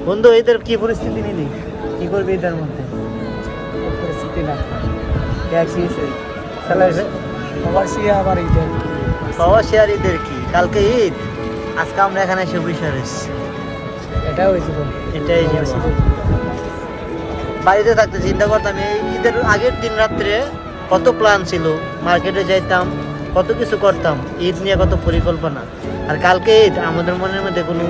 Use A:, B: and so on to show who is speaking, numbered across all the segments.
A: বন্ধু এদের কি পরিস্থিতি নিলি, কি করবি এটার মধ্যে?
B: পরিস্থিতি না
A: আবার ঈদের প্রবাসী আর ঈদের কি কালকে ঈদ, আজকে আমরা এখানে এসে বসে রয়েছি।
B: এটাই হয়েছিল,
A: এটাই জীবন। বাড়িতে থাকতে চিন্তা করতাম এই ঈদের আগের দিন রাত্রে কত প্ল্যান ছিল, মার্কেটে যাইতাম, কত কিছু করতাম, ঈদ নিয়ে কত পরিকল্পনা। আর কালকে ঈদ, আমাদের মনের মধ্যে কোনো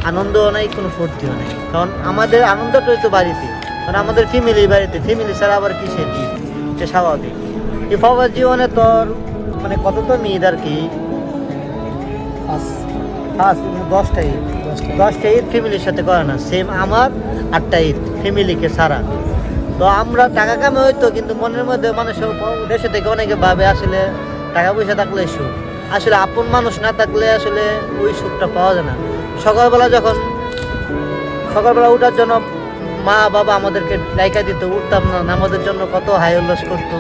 A: আনন্দও নাই, কোনো ফুর্তিও নেই, কারণ আমাদের আনন্দটা হয়তো বাড়িতে, কারণ আমাদের ফ্যামিলি বাড়িতে, ফ্যামিলি ছাড়া আবার কিসের ঈদ, এটা স্বাভাবিক। এই প্রবাস জীবনে তোর মানে কততম ঈদ আর কি? ফার্স্ট 10টা ঈদ, 10টা ঈদ ফ্যামিলির সাথে করে না, সেম আমার 8টা ঈদ ফ্যামিলিকে ছাড়া। তো আমরা টাকা কামে হয়তো, কিন্তু মনের মধ্যে মানুষ দেশে থেকে অনেকে ভাবে আসলে টাকা পয়সা থাকলে সুখ, আসলে আপন মানুষ না থাকলে আসলে ওই সুখটা পাওয়া যায় না। সকালবেলা উঠার জন্য মা বাবা আমাদেরকে ডাইকা দিত, উঠতাম না, নামাজের জন্য কত হাই উল্লাস করতো।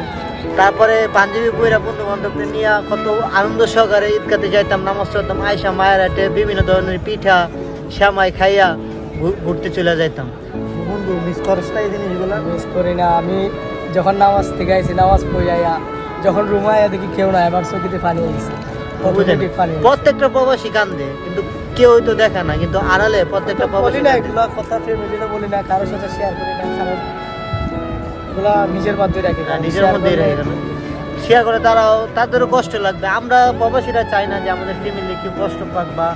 A: তারপরে পাঞ্জাবি বইরা বন্ধু বান্ধবদের নিয়ে কত আনন্দ সহকারে ঈদগাতে যাইতাম, নামাজ পড়তাম, আয়সা মায়ের হাটে বিভিন্ন ধরনের পিঠা শ্যামাই খাইয়া ঘুরতে চলে যাইতাম। বন্ধু মিস করস না এই জিনিসগুলো?
B: মিস করি না। আমি যখন নামাজ থেকে আইছি, নামাজ পড়ে আইয়া যখন রুমে আইয়া দেখি কেউ নাই, আমার চোখেতে পানি হয়েছে।
A: প্রত্যেকটা প্রবাসী কান্দে, কিন্তু কেউ তো দেখা না, কিন্তু আড়ালে প্রত্যেকটা প্রবাসী
B: না, এগুলো কথা ফ্যামিলিতে বলি না, কারোর সাথে শেয়ার করি না, কারণ এগুলা নিজের মধ্যে রাখি,
A: নিজের মধ্যেই রাখি। শেয়ার করে তাদেরও কষ্ট লাগবে। আমরা প্রবাসীরা চাই না যে আমাদের ফ্যামিলি কেউ কষ্ট পাক বা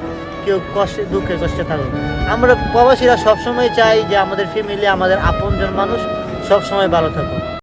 A: কেউ কষ্টে দুঃখে কষ্টে থাকুক। আমরা প্রবাসীরা সবসময় চাই যে আমাদের ফ্যামিলি, আমাদের আপনজন মানুষ সবসময় ভালো থাকুক।